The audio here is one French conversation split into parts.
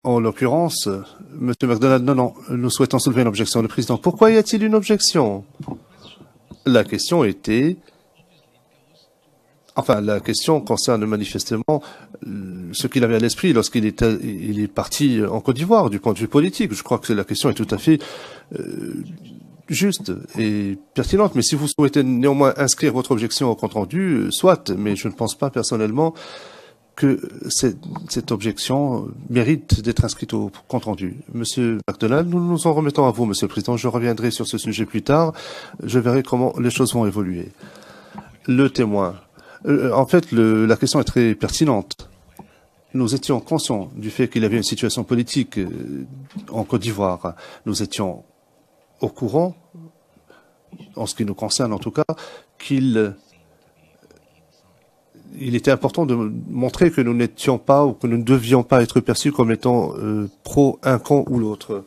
En l'occurrence, M. McDonald, non, nous souhaitons soulever une objection. Le président, pourquoi y a-t-il une objection? La question était... Enfin, la question concerne manifestement ce qu'il avait à l'esprit lorsqu'il est parti en Côte d'Ivoire, du point de vue politique. Je crois que la question est tout à fait juste et pertinente. Mais si vous souhaitez néanmoins inscrire votre objection au compte rendu, soit, mais je ne pense pas personnellement que cette objection mérite d'être inscrite au compte rendu. Monsieur McDonald, nous nous en remettons à vous, Monsieur le Président. Je reviendrai sur ce sujet plus tard. Je verrai comment les choses vont évoluer. Le témoin. En fait, la question est très pertinente. Nous étions conscients du fait qu'il y avait une situation politique en Côte d'Ivoire. Nous étions au courant, en ce qui nous concerne en tout cas, qu'il était important de montrer que nous n'étions pas ou que nous ne devions pas être perçus comme étant pro un camp ou l'autre.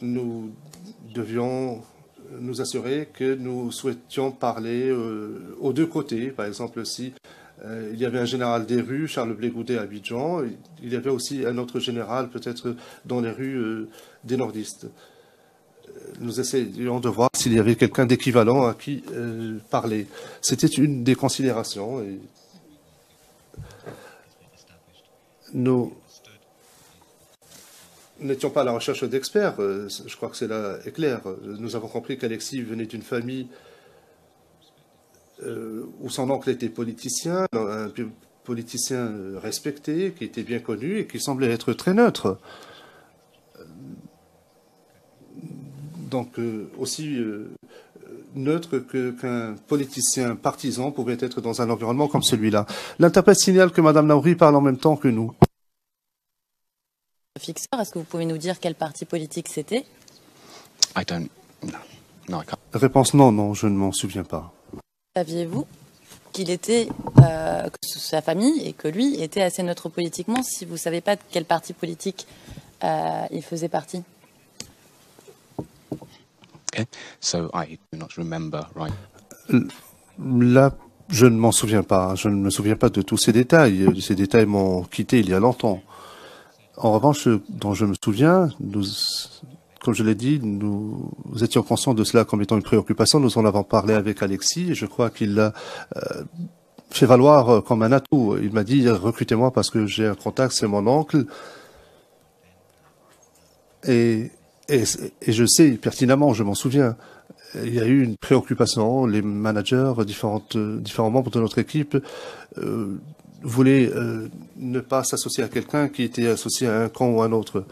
Nous devions nous assurer que nous souhaitions parler aux deux côtés. Par exemple, si il y avait un général des rues, Charles Blé Goudet à Abidjan, il y avait aussi un autre général peut-être dans les rues des nordistes. Nous essayions de voir s'il y avait quelqu'un d'équivalent à qui parler. C'était une des considérations. Et nous n'étions pas à la recherche d'experts. Je crois que cela est clair. Nous avons compris qu'Alexis venait d'une famille où son oncle était politicien, un politicien respecté, qui était bien connu et qui semblait être très neutre. Donc aussi neutre qu'un politicien partisan pouvait être dans un environnement comme celui-là. L'interprète signale que Mme Naouri parle en même temps que nous. Fixeur, est-ce que vous pouvez nous dire quel parti politique c'était? Réponse non, je ne m'en souviens pas. Saviez-vous qu'il était, que sa famille et que lui était assez neutre politiquement si vous ne savez pas de quel parti politique il faisait partie? So I do not remember, right? Là, je ne m'en souviens pas. Je ne me souviens pas de tous ces détails. Ces détails m'ont quitté il y a longtemps. En revanche, ce dont je me souviens, comme je l'ai dit, nous étions conscients de cela comme étant une préoccupation. Nous en avons parlé avec Alexis et je crois qu'il l'a fait valoir comme un atout. Il m'a dit, recrutez-moi parce que j'ai un contact, c'est mon oncle. Et je sais pertinemment, je m'en souviens, il y a eu une préoccupation. Les managers, différents membres de notre équipe voulaient ne pas s'associer à quelqu'un qui était associé à un camp ou à un autre.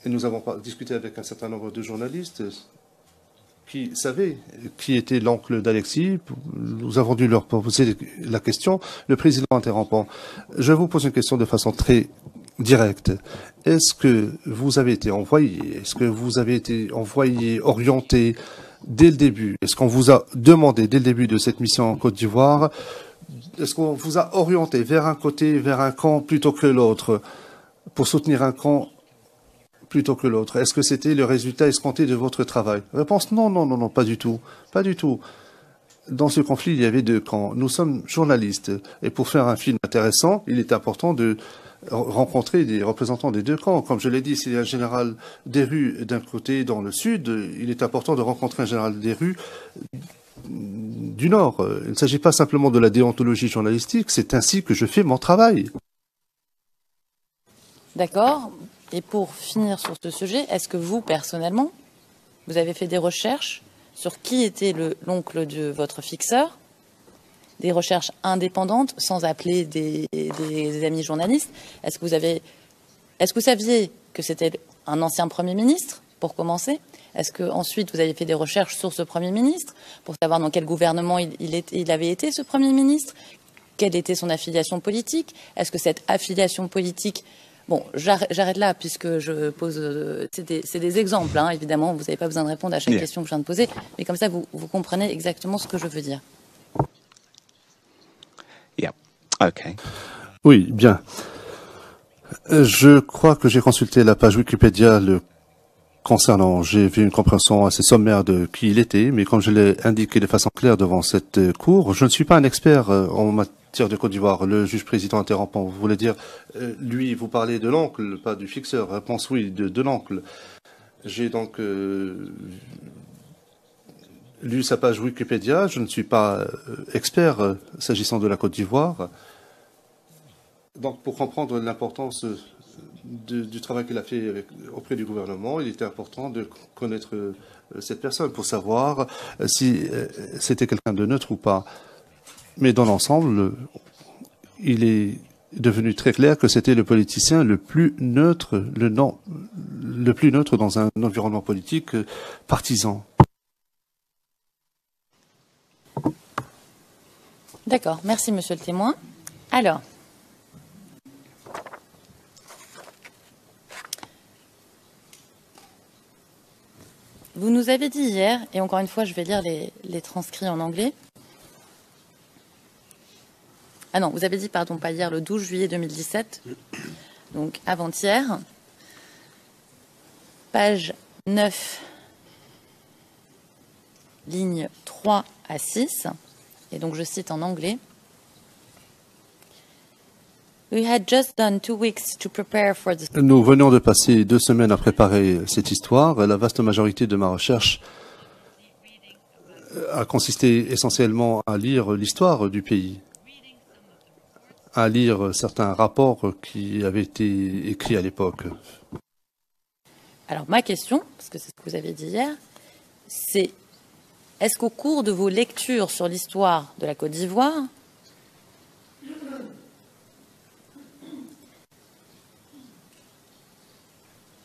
Et nous avons discuté avec un certain nombre de journalistes qui savaient qui était l'oncle d'Alexis. Nous avons dû leur poser la question. Le président interrompant. Je vous pose une question de façon très directe. Est-ce que vous avez été envoyé, orienté dès le début? Est-ce qu'on vous a demandé dès le début de cette mission en Côte d'Ivoire, est-ce qu'on vous a orienté vers un côté, vers un camp plutôt que l'autre, pour soutenir un camp plutôt que l'autre? Est-ce que c'était le résultat escompté de votre travail? Réponse non, pas du tout. Pas du tout. Dans ce conflit, il y avait deux camps. Nous sommes journalistes. Et pour faire un film intéressant, il est important de rencontrer des représentants des deux camps. Comme je l'ai dit, s'il y a un général des rues d'un côté dans le sud, il est important de rencontrer un général des rues du nord. Il ne s'agit pas simplement de la déontologie journalistique, c'est ainsi que je fais mon travail. D'accord. Et pour finir sur ce sujet, est-ce que vous, personnellement, vous avez fait des recherches sur qui était l'oncle de votre fixeur? Des recherches indépendantes, sans appeler des amis journalistes. Est-ce que vous saviez que c'était un ancien Premier ministre, pour commencer? Est-ce que ensuite vous avez fait des recherches sur ce Premier ministre, pour savoir dans quel gouvernement il avait été, ce Premier ministre? Quelle était son affiliation politique? Est-ce que cette affiliation politique... Bon, j'arrête là, puisque je pose... c'est des exemples, hein, évidemment. Vous n'avez pas besoin de répondre à chaque question que je viens de poser. Mais comme ça, vous comprenez exactement ce que je veux dire. Okay. Oui, bien. Je crois que j'ai consulté la page Wikipédia le concernant, j'ai vu une compréhension assez sommaire de qui il était, mais comme je l'ai indiqué de façon claire devant cette cour, je ne suis pas un expert en matière de Côte d'Ivoire. Le juge président interrompant, vous voulez dire, lui, vous parlez de l'oncle, pas du fixeur. Réponse oui, de l'oncle. J'ai donc lu sa page Wikipédia. Je ne suis pas expert s'agissant de la Côte d'Ivoire. Donc, pour comprendre l'importance du travail qu'il a fait auprès du gouvernement, il était important de connaître cette personne pour savoir si c'était quelqu'un de neutre ou pas. Mais dans l'ensemble, il est devenu très clair que c'était le politicien le plus neutre, le plus neutre dans un environnement politique partisan. D'accord, merci monsieur le témoin. Alors, vous nous avez dit hier, et encore une fois je vais lire les transcrits en anglais. Ah non, vous avez dit, pardon, pas hier, le 12 juillet 2017, donc avant-hier, page 9, lignes 3 à 6, et donc je cite en anglais. We had just done 2 weeks to prepare for the... Nous venions de passer 2 semaines à préparer cette histoire. La vaste majorité de ma recherche a consisté essentiellement à lire l'histoire du pays, à lire certains rapports qui avaient été écrits à l'époque. Alors ma question, parce que c'est ce que vous avez dit hier, c'est est-ce qu'au cours de vos lectures sur l'histoire de la Côte d'Ivoire,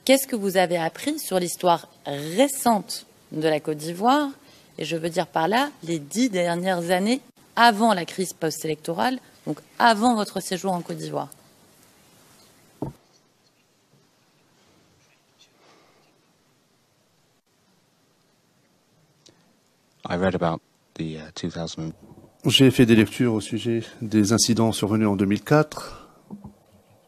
qu'est-ce que vous avez appris sur l'histoire récente de la Côte d'Ivoire? Et je veux dire par là les 10 dernières années avant la crise post-électorale, donc avant votre séjour en Côte d'Ivoire. I read about the 2000. J'ai fait des lectures au sujet des incidents survenus en 2004.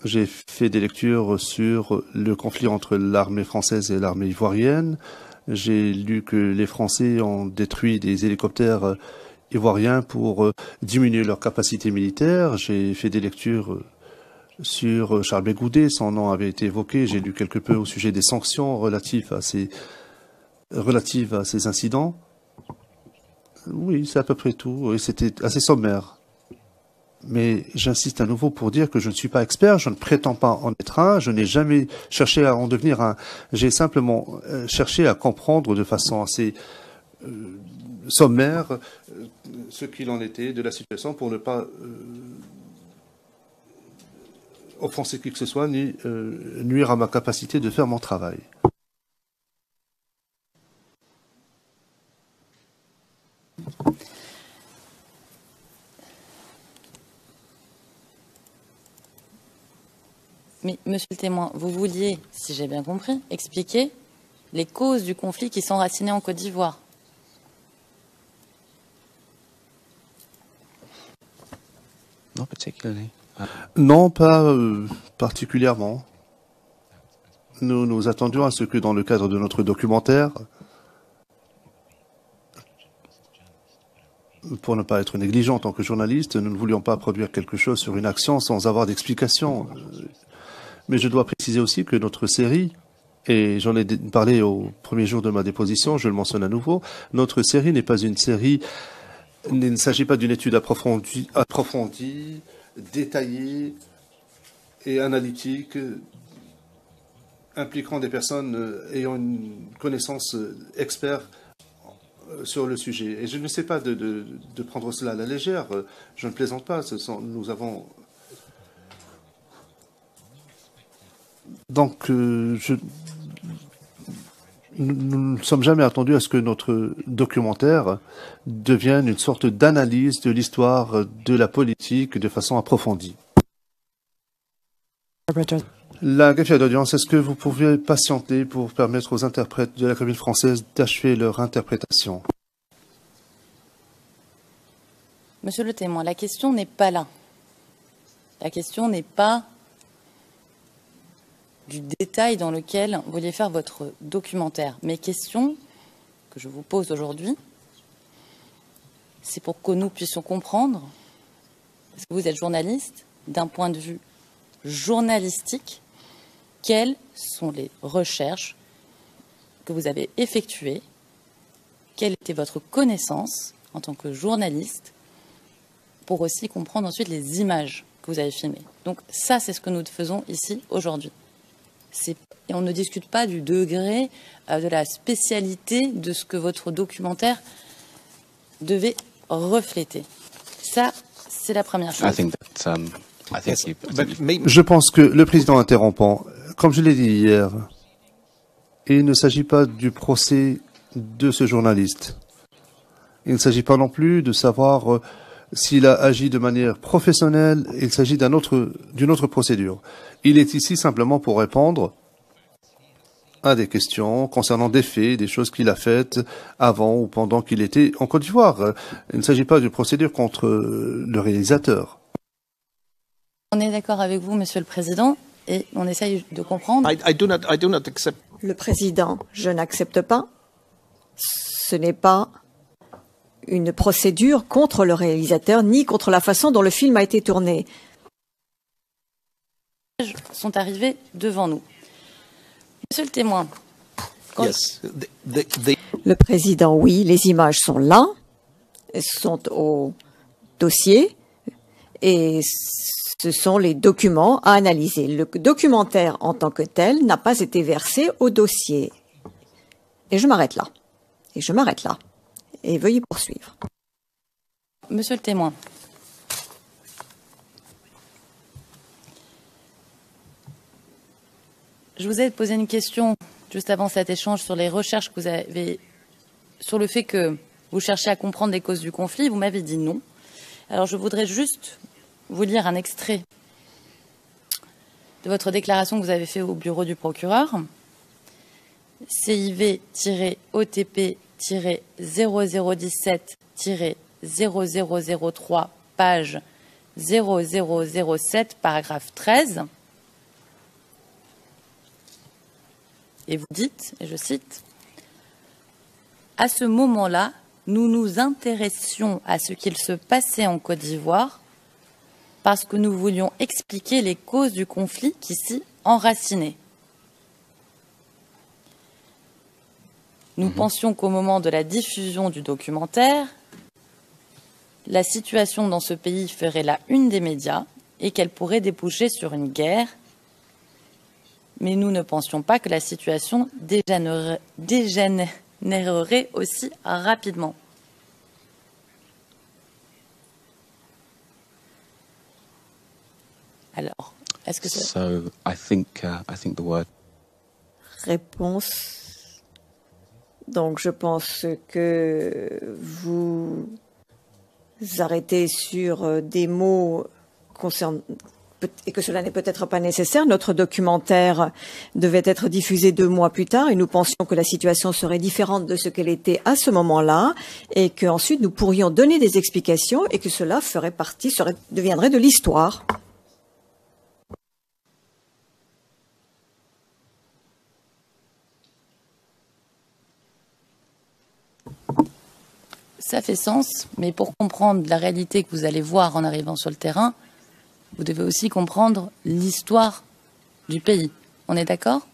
J'ai fait des lectures sur le conflit entre l'armée française et l'armée ivoirienne. J'ai lu que les Français ont détruit des hélicoptères ivoiriens pour diminuer leur capacité militaire. J'ai fait des lectures sur Charles Bégoudé, son nom avait été évoqué. J'ai lu quelque peu au sujet des sanctions relatives à ces incidents. Oui, c'est à peu près tout. Et c'était assez sommaire. Mais j'insiste à nouveau pour dire que je ne suis pas expert, je ne prétends pas en être un, je n'ai jamais cherché à en devenir un. J'ai simplement cherché à comprendre de façon assez sommaire ce qu'il en était de la situation pour ne pas offenser qui que ce soit ni nuire à ma capacité de faire mon travail. Mais, monsieur le témoin, vous vouliez, si j'ai bien compris, expliquer les causes du conflit qui s'enracinaient en Côte d'Ivoire. Not particularly. Non, pas particulièrement. Nous attendions à ce que dans le cadre de notre documentaire, pour ne pas être négligent en tant que journaliste, nous ne voulions pas produire quelque chose sur une action sans avoir d'explication. Mais je dois préciser aussi que notre série, et j'en ai parlé au premier jour de ma déposition, je le mentionne à nouveau, notre série n'est pas une série, il ne s'agit pas d'une étude approfondie, détaillée et analytique, impliquant des personnes ayant une connaissance experte sur le sujet. Et je ne sais pas de prendre cela à la légère, je ne plaisante pas, nous avons... Donc, nous ne sommes jamais attendus à ce que notre documentaire devienne une sorte d'analyse de l'histoire de la politique de façon approfondie. La greffière d'audience, est-ce que vous pouvez patienter pour permettre aux interprètes de la cabine française d'achever leur interprétation? Monsieur le témoin, la question n'est pas là. La question n'est pas du détail dans lequel vous vouliez faire votre documentaire. Mes questions que je vous pose aujourd'hui, c'est pour que nous puissions comprendre, parce que vous êtes journaliste, d'un point de vue journalistique, quelles sont les recherches que vous avez effectuées, quelle était votre connaissance en tant que journaliste, pour aussi comprendre ensuite les images que vous avez filmées. Donc ça, c'est ce que nous faisons ici aujourd'hui. Et on ne discute pas du degré, de la spécialité de ce que votre documentaire devait refléter. Ça, c'est la première chose. Je pense que le président interrompant, comme je l'ai dit hier, il ne s'agit pas du procès de ce journaliste. Il ne s'agit pas non plus de savoir s'il a agi de manière professionnelle. Il s'agit d'une autre procédure. Il est ici simplement pour répondre à des questions concernant des faits, des choses qu'il a faites avant ou pendant qu'il était en Côte d'Ivoire. Il ne s'agit pas d'une procédure contre le réalisateur. On est d'accord avec vous, Monsieur le Président, et on essaye de comprendre. Le Président, je n'accepte pas. Ce n'est pas une procédure contre le réalisateur, ni contre la façon dont le film a été tourné. Sont arrivés devant nous. Monsieur le témoin. Le président, oui, les images sont là, elles sont au dossier et ce sont les documents à analyser. Le documentaire en tant que tel n'a pas été versé au dossier. Et je m'arrête là. Et veuillez poursuivre. Monsieur le témoin. Je vous ai posé une question juste avant cet échange sur les recherches que vous avez, sur le fait que vous cherchez à comprendre les causes du conflit. Vous m'avez dit non. Alors je voudrais juste vous lire un extrait de votre déclaration que vous avez fait au bureau du procureur. CIV-OTP-0017-0003, page 0007, paragraphe 13. Et vous dites, et je cite, « À ce moment-là, nous nous intéressions à ce qu'il se passait en Côte d'Ivoire parce que nous voulions expliquer les causes du conflit qui s'y enracinaient. Nous pensions qu'au moment de la diffusion du documentaire, la situation dans ce pays ferait la une des médias et qu'elle pourrait déboucher sur une guerre. Mais nous ne pensions pas que la situation dégénérerait aussi rapidement. » Alors, est-ce que c'est... I think the word... Réponse. Donc, je pense que vous arrêtez sur des mots concernant... et que cela n'est peut-être pas nécessaire. Notre documentaire devait être diffusé 2 mois plus tard et nous pensions que la situation serait différente de ce qu'elle était à ce moment-là et qu'ensuite nous pourrions donner des explications et que cela deviendrait de l'histoire. Ça fait sens, mais pour comprendre la réalité que vous allez voir en arrivant sur le terrain, vous devez aussi comprendre l'histoire du pays. On est d'accord?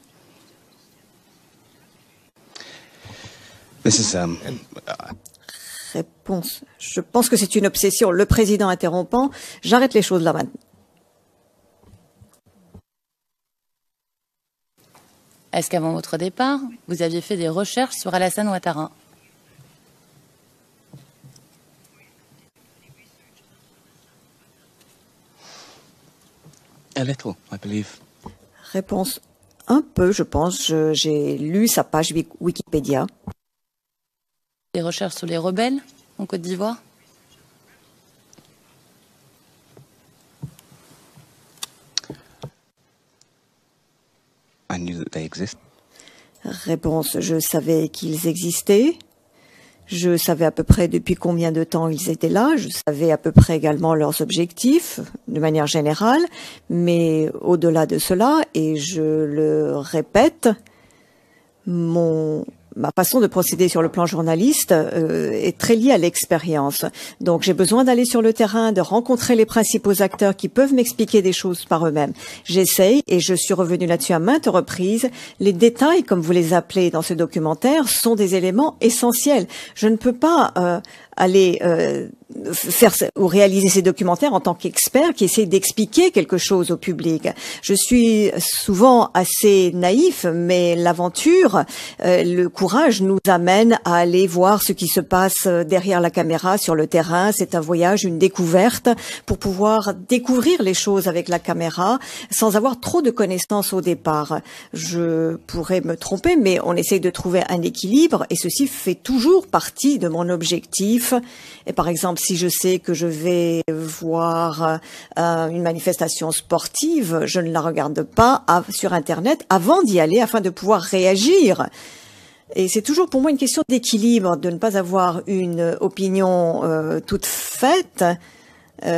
Réponse. Je pense que c'est une obsession. Le président interrompant, j'arrête les choses là maintenant. Est-ce qu'avant votre départ, vous aviez fait des recherches sur Alassane Ouattara? A little, I believe. Réponse. Un peu, je pense. J'ai lu sa page Wikipédia. Des recherches sur les rebelles en Côte d'Ivoire? I knew that they exist. Réponse. Je savais qu'ils existaient. Je savais à peu près depuis combien de temps ils étaient là. Je savais à peu près également leurs objectifs, de manière générale. Mais au-delà de cela, et je le répète, ma façon de procéder sur le plan journaliste est très liée à l'expérience. Donc j'ai besoin d'aller sur le terrain, de rencontrer les principaux acteurs qui peuvent m'expliquer des choses par eux-mêmes. J'essaye, et je suis revenue là-dessus à maintes reprises, les détails, comme vous les appelez dans ce documentaire, sont des éléments essentiels. Je ne peux pas aller faire ou réaliser ces documentaires en tant qu'expert qui essaie d'expliquer quelque chose au public. Je suis souvent assez naïf, mais l'aventure, le courage nous amène à aller voir ce qui se passe derrière la caméra, sur le terrain. C'est un voyage, une découverte pour pouvoir découvrir les choses avec la caméra sans avoir trop de connaissances au départ. Je pourrais me tromper, mais on essaie de trouver un équilibre et ceci fait toujours partie de mon objectif. Et par exemple, si je sais que je vais voir une manifestation sportive, je ne la regarde pas sur Internet avant d'y aller afin de pouvoir réagir. Et c'est toujours pour moi une question d'équilibre, de ne pas avoir une opinion toute faite avant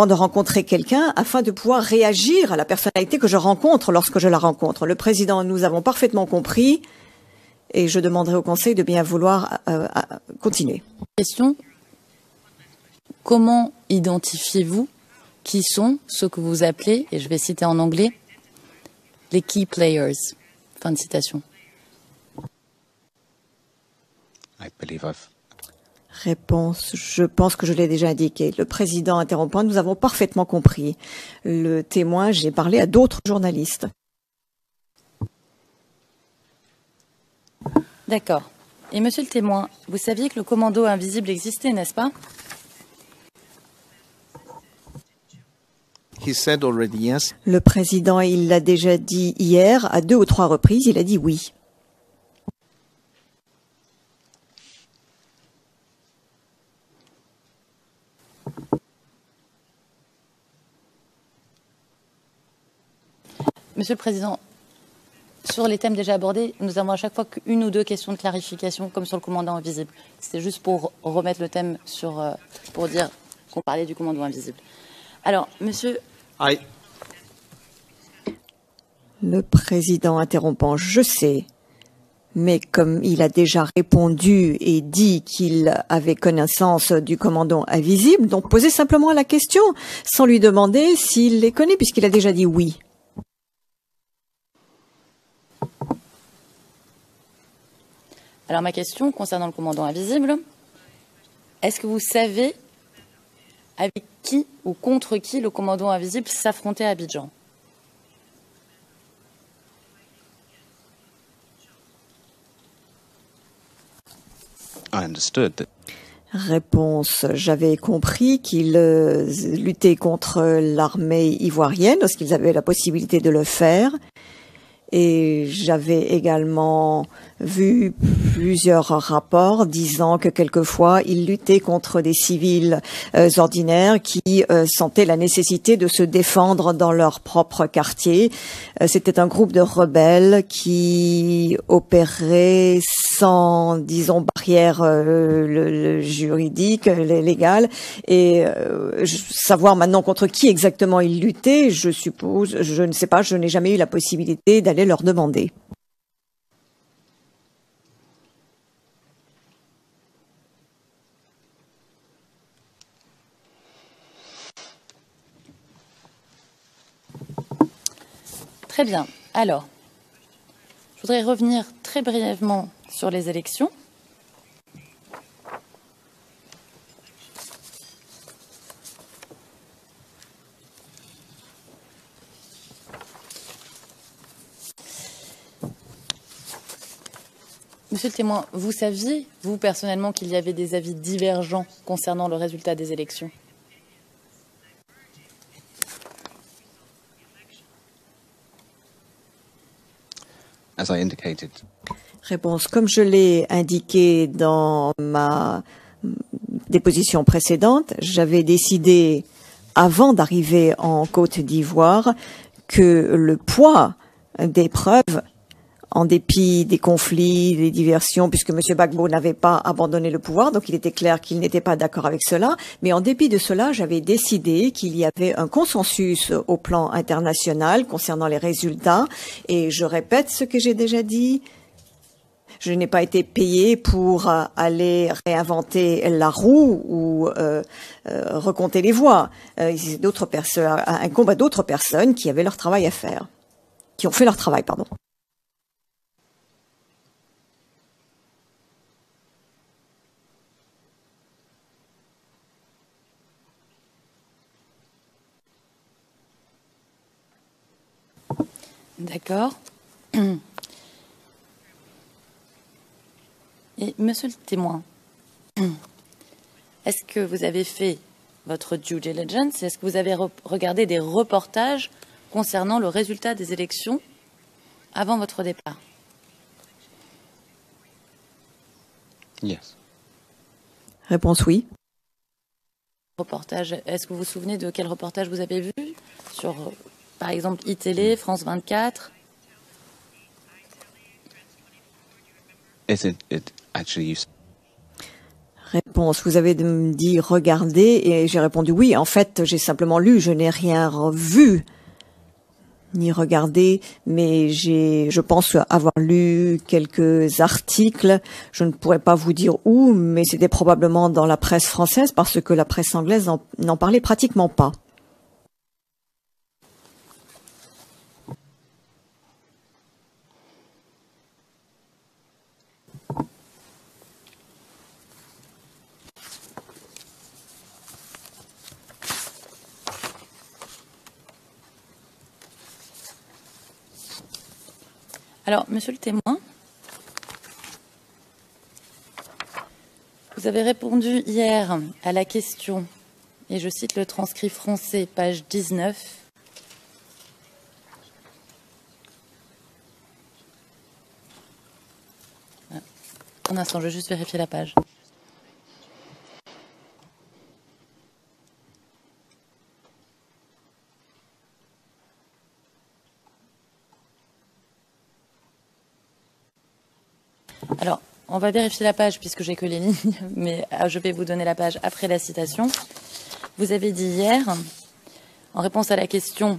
de rencontrer quelqu'un, afin de pouvoir réagir à la personnalité que je rencontre lorsque je la rencontre. Le président, nous avons parfaitement compris. Et je demanderai au Conseil de bien vouloir continuer. Question. Comment identifiez-vous qui sont ceux que vous appelez, et je vais citer en anglais, les key players? Fin de citation. I believe I've... Réponse. Je pense que je l'ai déjà indiqué. Le président interrompant, nous avons parfaitement compris. Le témoin, j'ai parlé à d'autres journalistes. D'accord. Et monsieur le témoin, vous saviez que le commando invisible existait, n'est-ce pas? He said already yes. Le président, il l'a déjà dit hier, à 2 ou 3 reprises, il a dit oui. Monsieur le Président, sur les thèmes déjà abordés, nous avons à chaque fois qu'une ou deux questions de clarification, comme sur le commandant invisible. C'était juste pour remettre le thème sur, pour dire qu'on parlait du commandant invisible. Alors, monsieur... Le président interrompant, je sais, mais comme il a déjà répondu et dit qu'il avait connaissance du commandant invisible, donc posez simplement la question, sans lui demander s'il les connaît, puisqu'il a déjà dit oui. Alors ma question concernant le commandant invisible, est-ce que vous savez avec qui ou contre qui le commandant invisible s'affrontait à Abidjan? I understood that... Réponse, j'avais compris qu'ils luttaient contre l'armée ivoirienne lorsqu'ils avaient la possibilité de le faire. Et j'avais également vu plusieurs rapports disant que quelquefois ils luttaient contre des civils ordinaires qui sentaient la nécessité de se défendre dans leur propre quartier. C'était un groupe de rebelles qui opérait sans, disons, barrière juridique, légale. Et savoir maintenant contre qui exactement ils luttaient, je suppose, je ne sais pas, je n'ai jamais eu la possibilité d'aller leur demander. Très bien. Alors, je voudrais revenir très brièvement sur les élections. Monsieur le témoin, vous saviez, vous personnellement, qu'il y avait des avis divergents concernant le résultat des élections? As I indicated. Réponse, comme je l'ai indiqué dans ma déposition précédente, j'avais décidé, avant d'arriver en Côte d'Ivoire, que le poids des preuves en dépit des conflits, des diversions, puisque M. Gbagbo n'avait pas abandonné le pouvoir, donc il était clair qu'il n'était pas d'accord avec cela. Mais en dépit de cela, j'avais décidé qu'il y avait un consensus au plan international concernant les résultats. Et je répète ce que j'ai déjà dit. Je n'ai pas été payé pour aller réinventer la roue ou recompter les voix. C'est d'autres personnes, un combat d'autres personnes qui avaient leur travail à faire, qui ont fait leur travail, pardon. D'accord. Et monsieur le témoin, est-ce que vous avez fait votre due diligence? Est-ce que vous avez regardé des reportages concernant le résultat des élections avant votre départ? Yes. Réponse oui. Reportage. Est-ce que vous vous souvenez de quel reportage vous avez vu sur, par exemple, iTélé, France 24? Is it actually you? Réponse. Vous avez dit regarder et j'ai répondu oui. En fait, j'ai simplement lu. Je n'ai rien vu ni regardé, mais je pense avoir lu quelques articles. Je ne pourrais pas vous dire où, mais c'était probablement dans la presse française parce que la presse anglaise n'en parlait pratiquement pas. Alors, monsieur le témoin, vous avez répondu hier à la question, et je cite le transcrit français, page 19. Un instant, je vais juste vérifier la page. Alors, on va vérifier la page puisque j'ai que les lignes, mais je vais vous donner la page après la citation. Vous avez dit hier, en réponse à la question,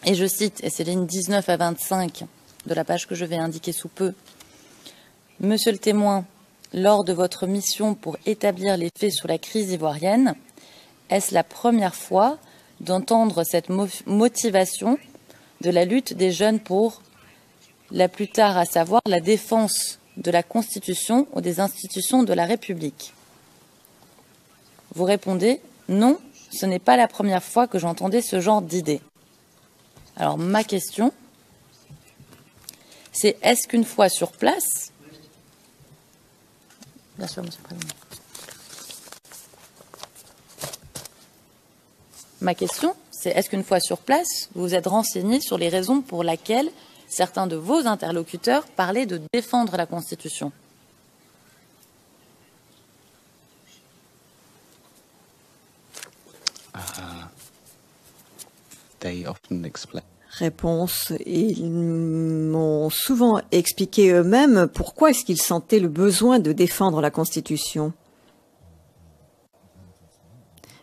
et je cite, et c'est les lignes 19 à 25 de la page que je vais indiquer sous peu, « Monsieur le témoin, lors de votre mission pour établir les faits sur la crise ivoirienne, est-ce la première fois d'entendre cette motivation de la lutte des jeunes pour la plus tard, à savoir la défense de la Constitution ou des institutions de la République? » Vous répondez « Non, ce n'est pas la première fois que j'entendais ce genre d'idée. » Alors, ma question, c'est est-ce qu'une fois sur place... Bien sûr, monsieur le Président. Ma question, c'est est-ce qu'une fois sur place, vous vous êtes renseigné sur les raisons pour lesquelles certains de vos interlocuteurs parlaient de défendre la Constitution? They often explain. Réponse. Ils m'ont souvent expliqué eux-mêmes pourquoi est-ce qu'ils sentaient le besoin de défendre la Constitution.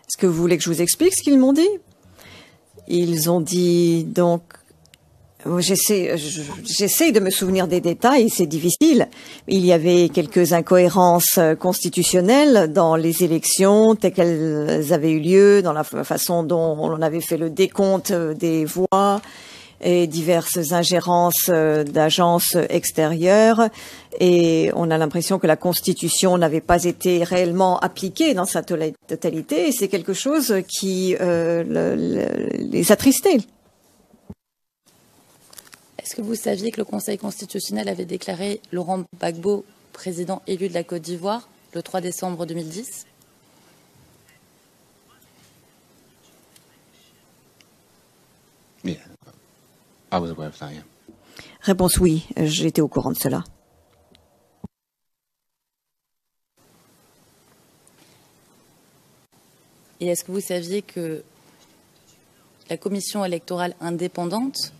Est-ce que vous voulez que je vous explique ce qu'ils m'ont dit? Ils ont dit donc... J'essaie de me souvenir des détails, c'est difficile. Il y avait quelques incohérences constitutionnelles dans les élections telles qu'elles avaient eu lieu, dans la façon dont on avait fait le décompte des voix et diverses ingérences d'agences extérieures. Et on a l'impression que la Constitution n'avait pas été réellement appliquée dans sa totalité. Et c'est quelque chose qui les attristait. Est-ce que vous saviez que le Conseil constitutionnel avait déclaré Laurent Gbagbo président élu de la Côte d'Ivoire le 3 décembre 2010? Yeah, I was aware of that, yeah. Réponse oui, j'étais au courant de cela. Et est-ce que vous saviez que la commission électorale indépendante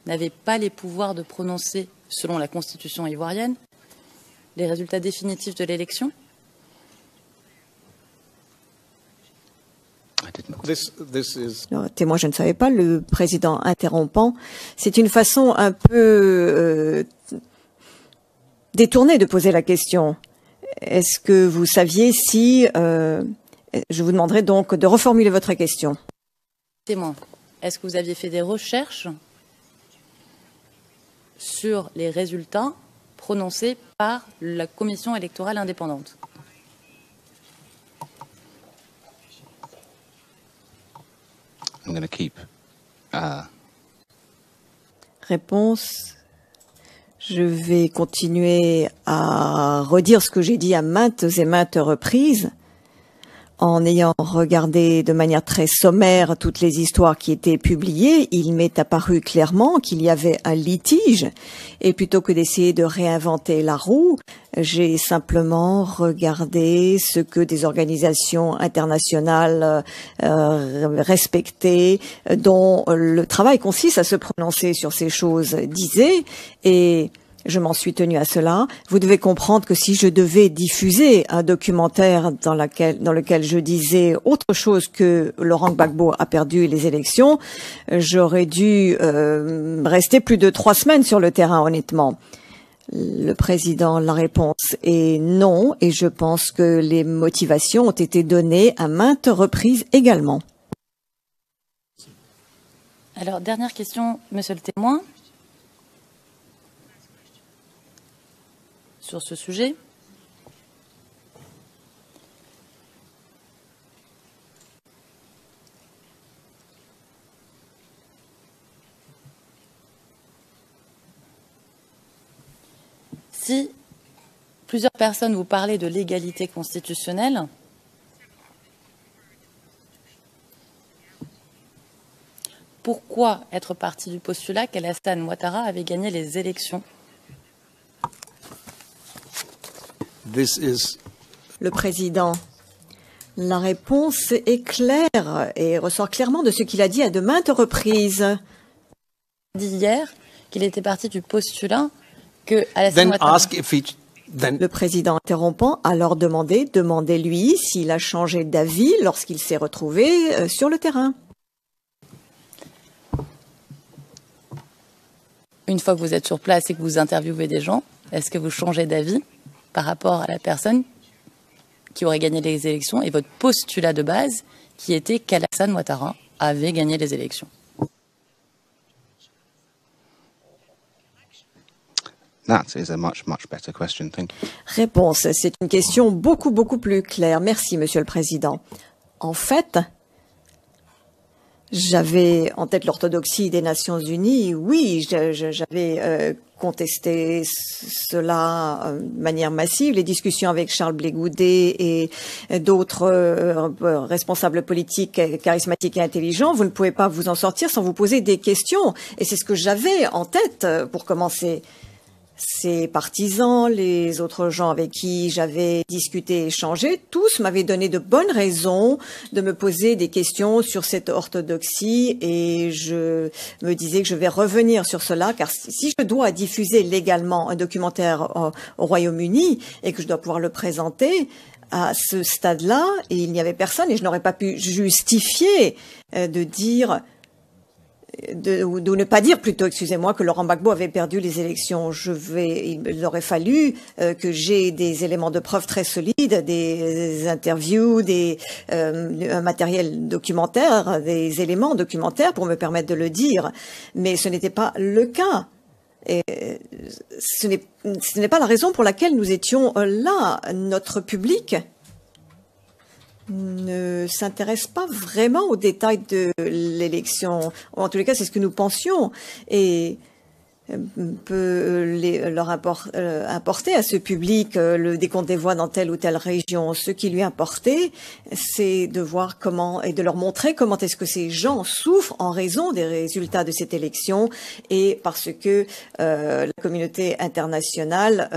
n'avait pas les pouvoirs de prononcer, selon la Constitution ivoirienne, les résultats définitifs de l'élection? Le témoin, je ne savais pas, le président interrompant. C'est une façon un peu détournée de poser la question. Est-ce que vous saviez si... je vous demanderai donc de reformuler votre question. Témoin, est-ce que vous aviez fait des recherches sur les résultats prononcés par la commission électorale indépendante? I'm going to keep. Réponse. Je vais continuer à redire ce que j'ai dit à maintes et maintes reprises. En ayant regardé de manière très sommaire toutes les histoires qui étaient publiées, il m'est apparu clairement qu'il y avait un litige. Et plutôt que d'essayer de réinventer la roue, j'ai simplement regardé ce que des organisations internationales respectées, dont le travail consiste à se prononcer sur ces choses, disaient. Et je m'en suis tenue à cela. Vous devez comprendre que si je devais diffuser un documentaire dans lequel je disais autre chose que Laurent Gbagbo a perdu les élections, j'aurais dû rester plus de 3 semaines sur le terrain, honnêtement. Le président, la réponse est non, et je pense que les motivations ont été données à maintes reprises également. Alors, dernière question, monsieur le témoin. Sur ce sujet. Si plusieurs personnes vous parlaient de l'égalité constitutionnelle, pourquoi être parti du postulat qu'Alassane Ouattara avait gagné les élections? Le président, la réponse est claire et ressort clairement de ce qu'il a dit à de maintes reprises. Il a dit hier qu'il était parti du postulat que Alassane Ouattara... Le président interrompant a alors demandez-lui s'il a changé d'avis lorsqu'il s'est retrouvé sur le terrain. Une fois que vous êtes sur place et que vous interviewez des gens, est-ce que vous changez d'avis par rapport à la personne qui aurait gagné les élections et votre postulat de base qui était qu'Alassane Ouattara avait gagné les élections? That is a much better question. Thank you. Réponse, c'est une question beaucoup plus claire. Merci, Monsieur le Président. En fait, j'avais en tête l'orthodoxie des Nations Unies. Oui, j'avais contesté cela de manière massive. Les discussions avec Charles Blé Goudet et d'autres responsables politiques charismatiques et intelligents, vous ne pouvez pas vous en sortir sans vous poser des questions. Et c'est ce que j'avais en tête pour commencer. Ces partisans, les autres gens avec qui j'avais discuté, échangé, tous m'avaient donné de bonnes raisons de me poser des questions sur cette orthodoxie et je me disais que je vais revenir sur cela car si je dois diffuser légalement un documentaire au Royaume-Uni et que je dois pouvoir le présenter à ce stade-là, et il n'y avait personne et je n'aurais pas pu justifier de dire... ou ne pas dire plutôt, excusez-moi, que Laurent Gbagbo avait perdu les élections. Il aurait fallu que j'ai des éléments de preuve très solides, des interviews, un matériel documentaire, des éléments documentaires pour me permettre de le dire. Mais ce n'était pas le cas. Et ce n'est pas la raison pour laquelle nous étions là. Notre public ne s'intéresse pas vraiment aux détails de l'élection. En tous les cas, c'est ce que nous pensions. Et peut leur importer à ce public le décompte des voix dans telle ou telle région. Ce qui lui importait, c'est de voir comment et de leur montrer comment est-ce que ces gens souffrent en raison des résultats de cette élection et parce que la communauté internationale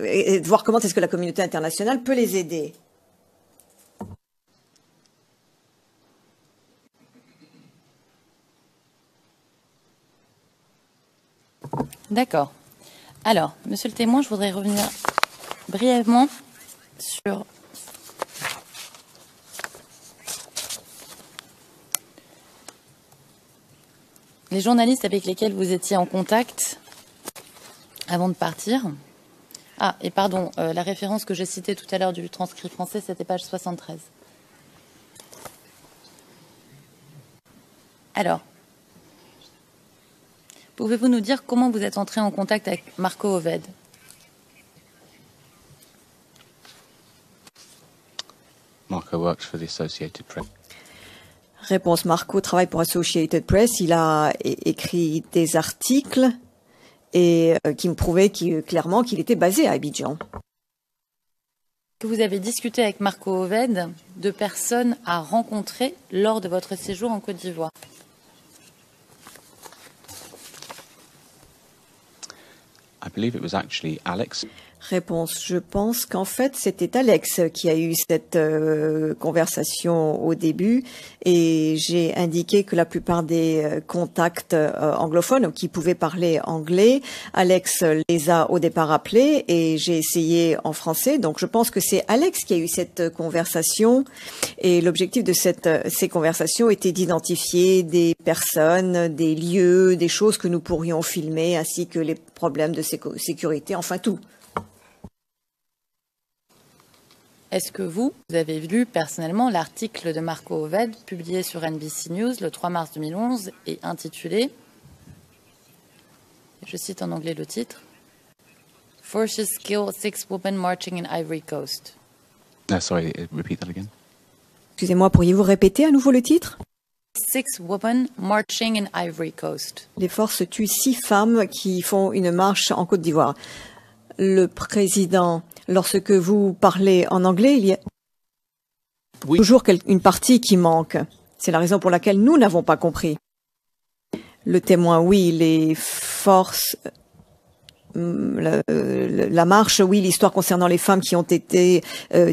et de voir comment est-ce que la communauté internationale peut les aider. D'accord. Alors, monsieur le témoin, je voudrais revenir brièvement sur les journalistes avec lesquels vous étiez en contact avant de partir. Ah, et pardon, la référence que j'ai citée tout à l'heure du transcrit français, c'était page 73. Alors, pouvez-vous nous dire comment vous êtes entré en contact avec Marco Oved? Marco works for the Associated Press. Réponse: Marco travaille pour Associated Press. Il a écrit des articles et qui me prouvaient clairement qu'il était basé à Abidjan. Que vous avez discuté avec Marco Oved de personnes à rencontrer lors de votre séjour en Côte d'Ivoire? I believe it was actually Alex. Réponse: je pense qu'en fait c'était Alex qui a eu cette conversation au début, et j'ai indiqué que la plupart des contacts anglophones qui pouvaient parler anglais, Alex les a au départ appelés et j'ai essayé en français. Donc je pense que c'est Alex qui a eu cette conversation, et l'objectif de ces conversations était d'identifier des personnes, des lieux, des choses que nous pourrions filmer, ainsi que les problèmes de sécurité, enfin tout. Est-ce que vous avez lu personnellement l'article de Marco Oved publié sur NBC News le 3 mars 2011 et intitulé, je cite en anglais le titre, Forces kill 6 women marching in Ivory Coast? Sorry, repeat that again. Excusez-moi, pourriez-vous répéter à nouveau le titre? 6 women marching in Ivory Coast. Les forces tuent 6 femmes qui font une marche en Côte d'Ivoire. Le président, lorsque vous parlez en anglais, il y a toujours une partie qui manque. C'est la raison pour laquelle nous n'avons pas compris. Le témoin, oui, les forces, la marche, oui, l'histoire concernant les femmes qui ont été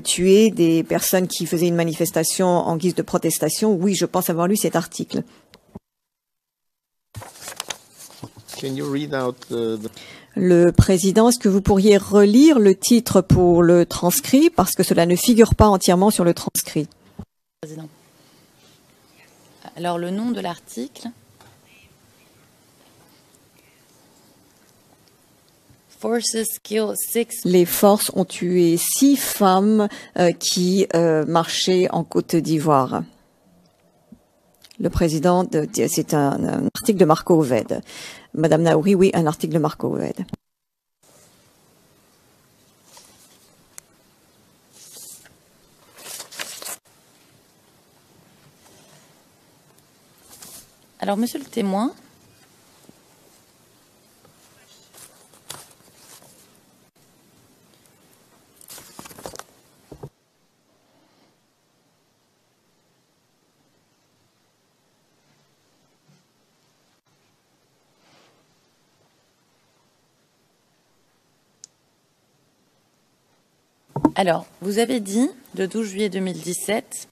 tuées, des personnes qui faisaient une manifestation en guise de protestation, oui, je pense avoir lu cet article. Can you read out Le président, est-ce que vous pourriez relire le titre pour le transcrit, parce que cela ne figure pas entièrement sur le transcrit. Président. Alors le nom de l'article, Forces kill 6. Les forces ont tué 6 femmes qui marchaient en Côte d'Ivoire. Le président, c'est un article de Marco Oved. Madame Naouri, oui, un article de Marco Oved. Alors, monsieur le témoin, alors, vous avez dit, le 12 juillet 2017,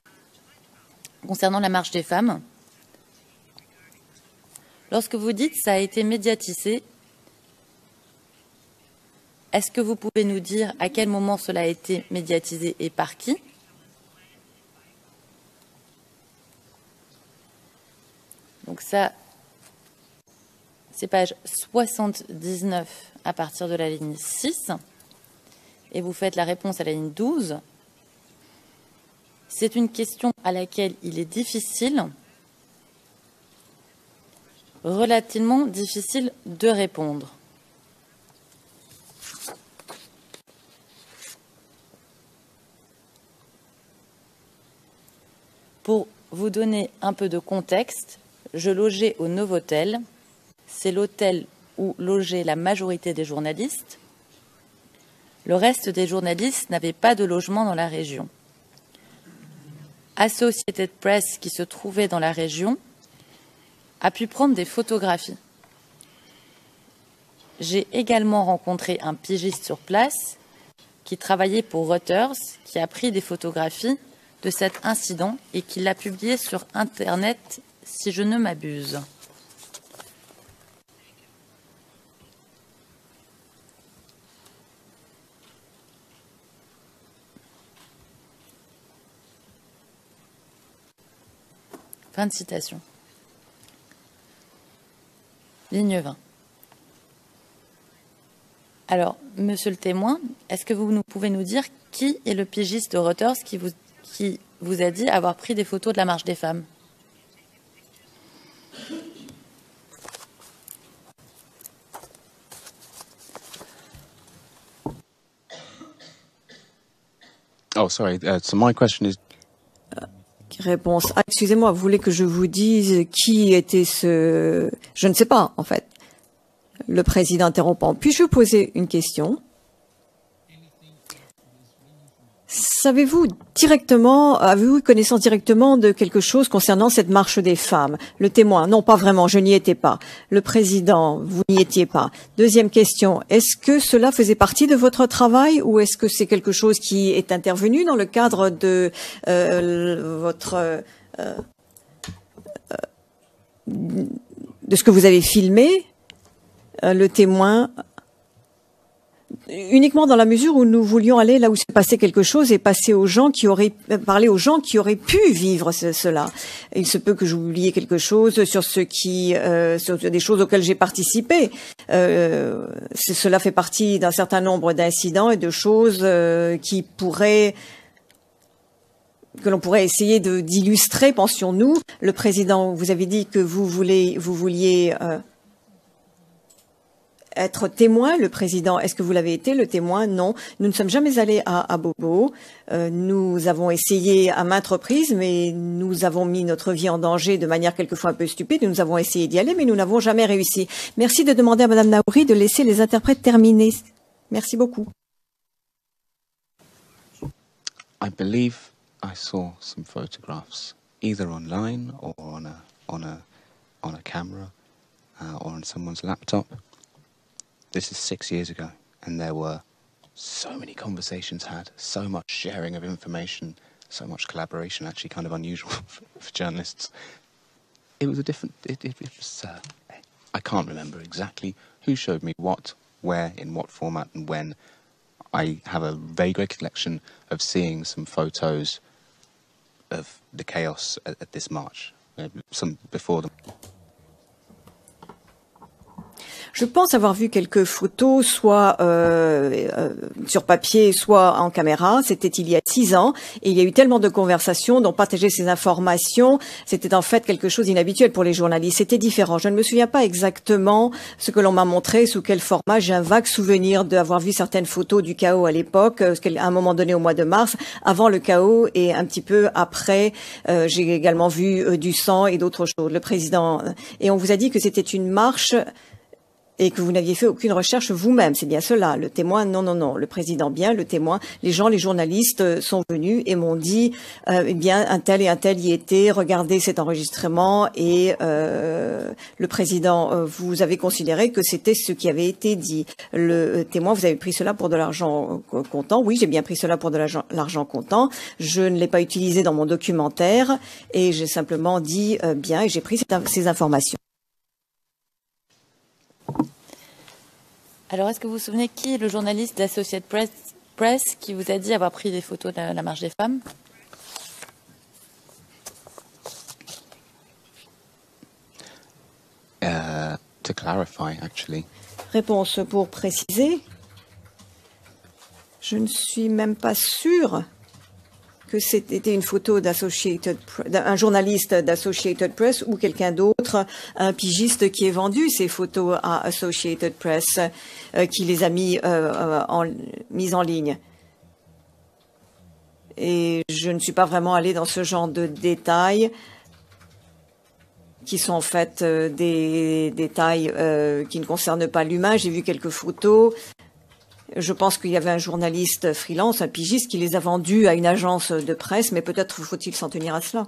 concernant la marche des femmes, lorsque vous dites ça a été médiatisé, est-ce que vous pouvez nous dire à quel moment cela a été médiatisé et par qui? Donc ça, c'est page 79 à partir de la ligne 6. Et vous faites la réponse à la ligne 12. C'est une question à laquelle il est difficile, relativement difficile de répondre. Pour vous donner un peu de contexte, je logeais au Novotel. C'est l'hôtel où logeait la majorité des journalistes. Le reste des journalistes n'avaient pas de logement dans la région. Associated Press, qui se trouvait dans la région, a pu prendre des photographies. J'ai également rencontré un pigiste sur place qui travaillait pour Reuters, qui a pris des photographies de cet incident et qui l'a publié sur Internet, si je ne m'abuse. Fin de citation. Ligne 20. Alors, monsieur le témoin, est-ce que vous pouvez nous dire qui est le pigiste de Reuters qui vous a dit avoir pris des photos de la marche des femmes? Oh, sorry. So my question is. Réponse. Ah, excusez-moi, vous voulez que je vous dise qui était ce... Je ne sais pas, en fait. Le président interrompant. Puis-je vous poser une question? Savez-vous directement, avez-vous connaissance directement de quelque chose concernant cette marche des femmes? Le témoin, non, pas vraiment, je n'y étais pas. Le président, vous n'y étiez pas. Deuxième question, est-ce que cela faisait partie de votre travail ou est-ce que c'est quelque chose qui est intervenu dans le cadre de de ce que vous avez filmé? Le témoin, uniquement dans la mesure où nous voulions aller là où s'est passé quelque chose et passer aux gens qui auraient parler aux gens qui auraient pu vivre cela. Il se peut que j'oublie quelque chose sur ce qui sur des choses auxquelles j'ai participé. Cela fait partie d'un certain nombre d'incidents et de choses que l'on pourrait essayer d'illustrer, pensions-nous. Le président, vous avez dit que vous vouliez être témoin. Le président, est-ce que vous l'avez été, le témoin? Non. Nous ne sommes jamais allés à Bobo. Nous avons essayé à maintes reprises, mais nous avons mis notre vie en danger de manière quelquefois un peu stupide. Nous avons essayé d'y aller, mais nous n'avons jamais réussi. Merci de demander à Madame Naouri de laisser les interprètes terminer. Merci beaucoup. I believe I saw some photographs, either online or on a camera or on someone's laptop. This is 6 years ago, and there were so many conversations had, so much sharing of information, so much collaboration, actually kind of unusual for journalists. It was a different, it was, I can't remember exactly who showed me what, where, in what format and when. I have a vague recollection of seeing some photos of the chaos at this march, some before them. Je pense avoir vu quelques photos, soit sur papier, soit en caméra. C'était il y a 6 ans, et il y a eu tellement de conversations, dont partager ces informations, c'était en fait quelque chose d'inhabituel pour les journalistes. C'était différent. Je ne me souviens pas exactement ce que l'on m'a montré, sous quel format. J'ai un vague souvenir d'avoir vu certaines photos du chaos à l'époque, à un moment donné au mois de mars, avant le chaos et un petit peu après. J'ai également vu du sang et d'autres choses. Le président, et on vous a dit que c'était une marche et que vous n'aviez fait aucune recherche vous-même. C'est bien cela. Le témoin, non, non, non. Le président, bien. Le témoin, les gens, les journalistes sont venus et m'ont dit, eh bien, un tel et un tel y était, regardez cet enregistrement. Et le président, vous avez considéré que c'était ce qui avait été dit. Le témoin, vous avez pris cela pour de l'argent comptant. Oui, j'ai bien pris cela pour de l'argent comptant. Je ne l'ai pas utilisé dans mon documentaire et j'ai simplement dit, bien, et j'ai pris ces informations. Alors, est-ce que vous vous souvenez qui est le journaliste d'Associated Press qui vous a dit avoir pris des photos de la marche des femmes? To clarify, actually. Réponse pour préciser. Je ne suis même pas sûre que c'était une photo d'un journaliste d'Associated Press ou quelqu'un d'autre, un pigiste qui ait vendu ces photos à Associated Press, qui les a mises en ligne. Et je ne suis pas vraiment allée dans ce genre de détails, qui sont en fait des détails qui ne concernent pas l'humain. J'ai vu quelques photos. Je pense qu'il y avait un journaliste freelance, un pigiste, qui les a vendus à une agence de presse, mais peut-être faut-il s'en tenir à cela.